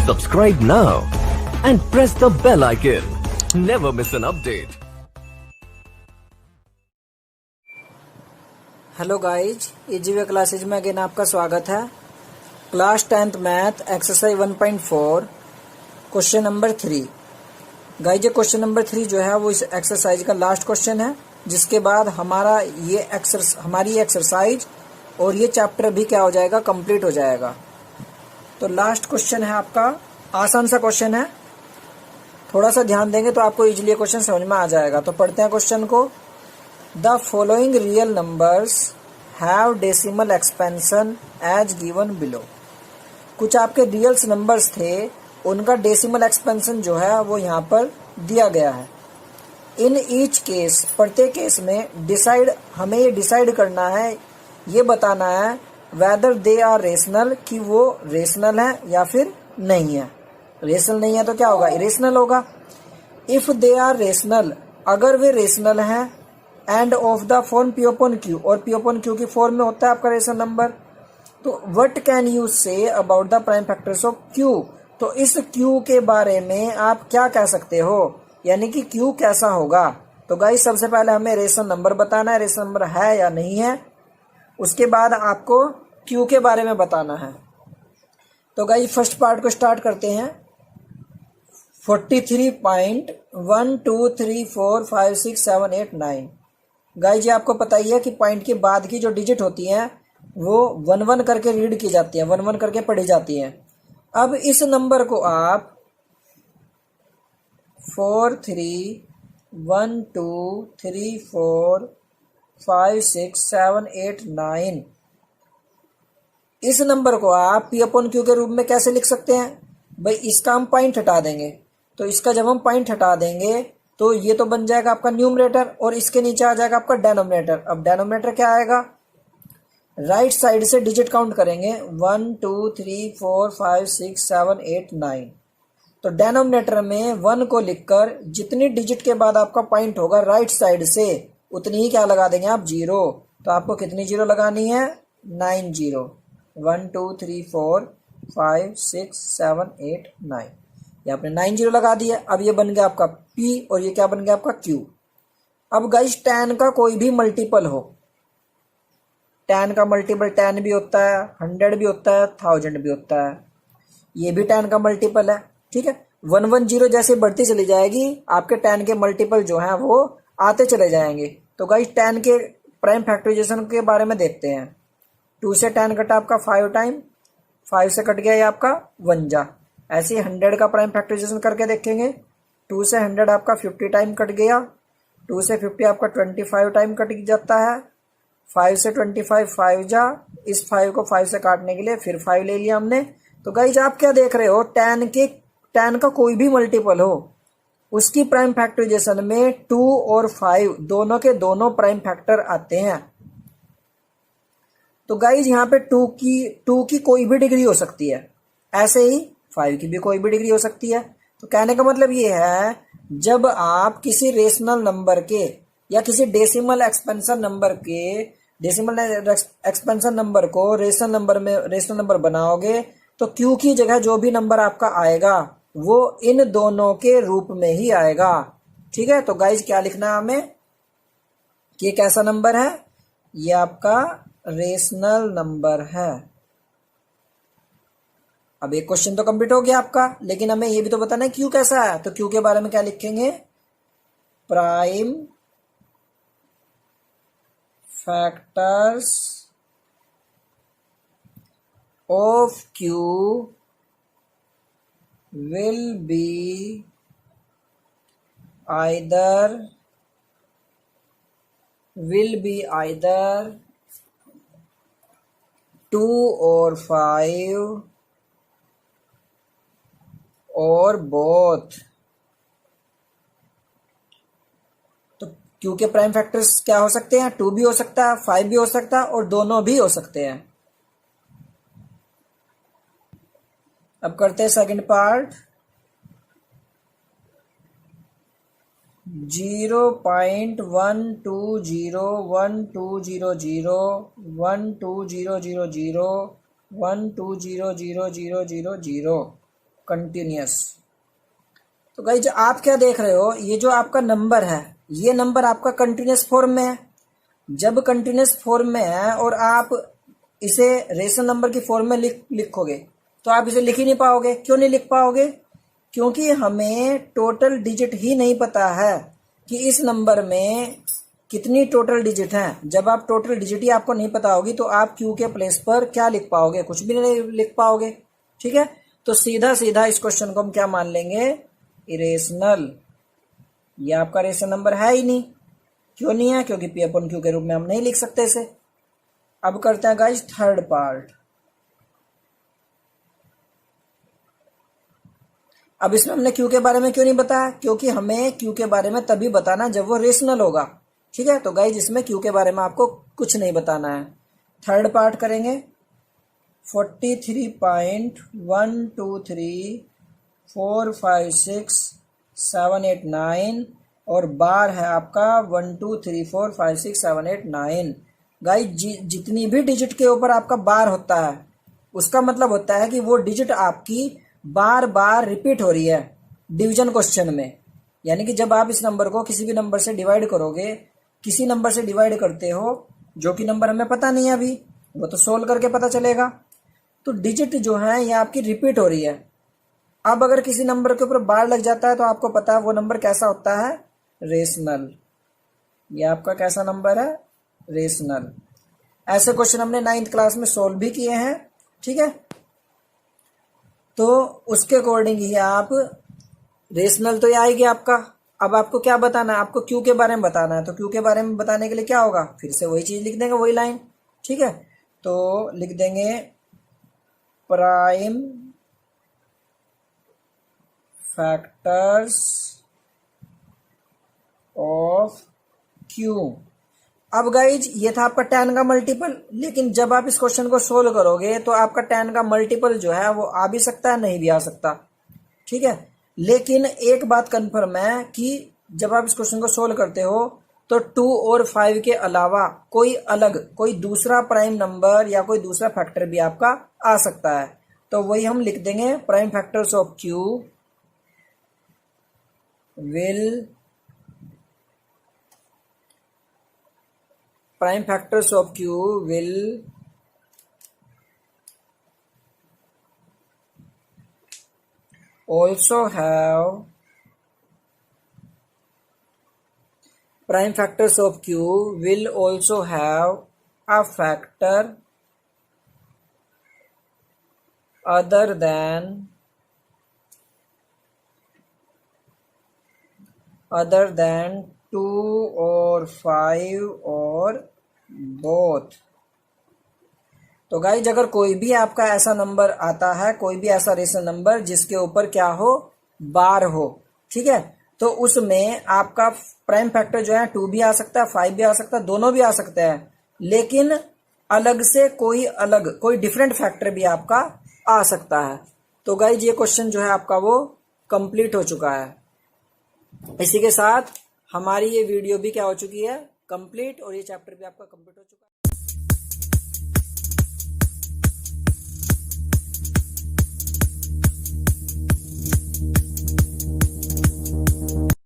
Subscribe now and press the bell icon. Never miss an update. Hello guys, Easyway classes में again आपका स्वागत है। Class 10th math exercise 1.4 question number 3। Guys ये question number 3 जो है वो इस एक्सरसाइज का लास्ट क्वेश्चन है, जिसके बाद हमारी ये एक्सरसाइज और ये चैप्टर भी क्या हो जाएगा, कंप्लीट हो जाएगा। तो लास्ट क्वेश्चन है आपका, आसान सा क्वेश्चन है, थोड़ा सा ध्यान देंगे तो आपको इजीली क्वेश्चन समझ में आ जाएगा। तो पढ़ते हैं क्वेश्चन को। The following real numbers have decimal expansion as given below. कुछ आपके रियल्स नंबर्स थे, उनका डेसिमल एक्सपेंशन जो है वो यहाँ पर दिया गया है। इन ईच केस, प्रत्येक केस में हमें ये डिसाइड करना है, ये बताना है वेदर दे आर रेशनल, कि वो रेशनल है या फिर नहीं है। रेशनल नहीं है तो क्या होगा, इरेशनल होगा। इफ दे आर रेशनल, अगर वे रेशनल है, end of the form P upon Q, और पी अपॉन क्यू की फॉर्म में होता है आपका रेशनल नंबर, तो what can you say about the prime factors of Q. तो इस क्यू के बारे में आप क्या कह सकते हो, यानी कि क्यू कैसा होगा। तो गाइस सबसे पहले हमें रेशनल नंबर बताना है, रेशनल नंबर है या नहीं है। उसके बाद आपको क्यू के बारे में बताना है। तो गाइस फर्स्ट पार्ट को स्टार्ट करते हैं। 43.123456789। गाइस ये आपको पता ही है कि पॉइंट के बाद की जो डिजिट होती हैं वो 1-1 करके रीड की जाती है, 1-1 करके पढ़ी जाती है। अब इस नंबर को आप 4312345678 इस नंबर को आप पी अपॉन क्यू के रूप में कैसे लिख सकते हैं भाई। इसका हम पॉइंट हटा देंगे, तो इसका जब हम पॉइंट हटा देंगे तो ये तो बन जाएगा आपका न्यूमरेटर, और इसके नीचे आ जाएगा आपका डेनोमिनेटर। अब डेनोमिनेटर क्या आएगा, राइट साइड से डिजिट काउंट करेंगे 1 2 3 4 5 6 7 8 9। तो डेनोमिनेटर में 1 को लिखकर जितनी डिजिट के बाद आपका पॉइंट होगा राइट साइड से, उतनी ही क्या लगा देंगे आप, 0। तो आपको कितनी 0 लगानी है, 9 0। 1 2 3 4 5 6 7 8 9, ये आपने 9 0 लगा दिया। अब ये बन गया आपका P और ये क्या बन गया आपका Q। अब गाइस 10 का कोई भी मल्टीपल हो, 10 का मल्टीपल 10 भी होता है, 100 भी होता है, 1000 भी होता है, ये भी 10 का मल्टीपल है। ठीक है, 110 जैसे बढ़ती चली जाएगी, आपके 10 के मल्टीपल जो है वो आते चले जाएंगे। तो गाइस 10 के प्राइम फैक्टराइजेशन के बारे में देखते हैं। 2 से 10 कटा आपका 5 टाइम, 5 से कट गया ये आपका 1 जा। ऐसे 100 का प्राइम फैक्टराइजेशन करके देखेंगे। 2 से 100 आपका 50 टाइम कट गया, 2 से 50 आपका 25 टाइम कट जाता है, 5 से 25 5 जा। इस 5 को 5 से काटने के लिए फिर 5 ले लिया हमने। तो गाइज आप क्या देख रहे हो, 10 का कोई भी मल्टीपल हो, उसकी प्राइम फैक्टराइजेशन में 2 और 5 दोनों के दोनों प्राइम फैक्टर आते हैं। तो गाइज यहाँ पे 2 की कोई भी डिग्री हो सकती है, ऐसे ही 5 की भी कोई भी डिग्री हो सकती है। तो कहने का मतलब ये है, जब आप किसी रेशनल नंबर के या किसी डेसिमल एक्सपेंशन नंबर को रेशनल नंबर बनाओगे, तो क्यू की जगह जो भी नंबर आपका आएगा वो इन दोनों के रूप में ही आएगा। ठीक है, तो गाइज क्या लिखना है हमें, कि कैसा नंबर है, ये आपका रेशनल नंबर है। अब एक क्वेश्चन तो कंप्लीट हो गया आपका, लेकिन हमें ये भी तो बताना है क्यू कैसा है। तो क्यू के बारे में क्या लिखेंगे, prime factors of Q will be either 2 और 5 और बोथ। तो क्यू के प्राइम फैक्टर्स क्या हो सकते हैं, 2 भी हो सकता है, 5 भी हो सकता है, और दोनों भी हो सकते हैं। अब करते हैं सेकंड पार्ट। 0.120120012000000। कंटिन्यूस। तो गाइज आप क्या देख रहे हो, ये जो आपका नंबर है ये नंबर आपका कंटिन्यूस फॉर्म में है। जब कंटिन्यूस फॉर्म में है और आप इसे रेशनल नंबर की फॉर्म में लिखोगे तो आप इसे लिख ही नहीं पाओगे। क्यों नहीं लिख पाओगे? क्योंकि हमें टोटल डिजिट ही नहीं पता है कि इस नंबर में कितनी टोटल डिजिट हैं। जब आप टोटल डिजिट ही आपको नहीं पता होगी तो आप क्यू के प्लेस पर क्या लिख पाओगे? कुछ भी नहीं लिख पाओगे। ठीक है, तो सीधा सीधा इस क्वेश्चन को हम क्या मान लेंगे? इरेशनल। ये आपका रेशनल नंबर है ही नहीं। क्यों नहीं है? क्योंकि पी अपॉन क्यू के रूप में हम नहीं लिख सकते इसे। अब करते हैं गाइस थर्ड पार्ट। अब इसमें हमने क्यू के बारे में क्यों नहीं बताया? क्योंकि हमें क्यू के बारे में तभी बताना जब वो रेशनल होगा। ठीक है, तो गाइस इसमें क्यू के बारे में आपको कुछ नहीं बताना है। थर्ड पार्ट करेंगे। 43.123456789 और बार है आपका 12345678 9। गाइस जितनी भी डिजिट के ऊपर आपका बार होता है उसका मतलब होता है कि वो डिजिट आपकी बार बार रिपीट हो रही है डिवीजन क्वेश्चन में। यानी कि जब आप इस नंबर को किसी भी नंबर से डिवाइड करोगे, किसी नंबर से डिवाइड करते हो जो कि नंबर हमें पता नहीं है अभी, वो तो सोल्व करके पता चलेगा। तो डिजिट जो है ये आपकी रिपीट हो रही है। अब अगर किसी नंबर के ऊपर बार लग जाता है तो आपको पता है वो नंबर कैसा होता है? रेशनल। ये आपका कैसा नंबर है? रेशनल। ऐसे क्वेश्चन हमने 9th क्लास में सोल्व भी किए हैं। ठीक है, तो उसके अकॉर्डिंग ही आप रेशनल तो ये आएगी आपका। अब आपको क्या बताना है? आपको क्यू के बारे में बताना है। तो क्यू के बारे में बताने के लिए क्या होगा? फिर से वही चीज लिख देंगे, वही लाइन। ठीक है, तो लिख देंगे प्राइम फैक्टर्स ऑफ क्यू। अब गाइज ये था आपका 10 का मल्टीपल, लेकिन जब आप इस क्वेश्चन को सोल्व करोगे तो आपका 10 का मल्टीपल जो है वो आ भी सकता है, नहीं भी आ सकता। ठीक है, लेकिन एक बात कंफर्म है कि जब आप इस क्वेश्चन को सोल्व करते हो तो 2 और 5 के अलावा कोई दूसरा प्राइम नंबर या कोई दूसरा फैक्टर भी आपका आ सकता है। तो वही हम लिख देंगे prime factors of Q will prime factors of Q will also have a factor other than 2 or 5 or both। तो गाइज अगर कोई भी आपका ऐसा नंबर आता है, कोई भी ऐसा रेशनल नंबर जिसके ऊपर क्या हो? बार हो। ठीक है, तो उसमें आपका प्राइम फैक्टर जो है 2 भी आ सकता है, 5 भी आ सकता है, दोनों भी आ सकते हैं, लेकिन अलग से कोई डिफरेंट फैक्टर भी आपका आ सकता है। तो गाइज ये क्वेश्चन जो है आपका वो कंप्लीट हो चुका है। इसी के साथ हमारी ये वीडियो भी क्या हो चुकी है? कंप्लीट। और ये चैप्टर भी आपका कंप्लीट हो चुका है।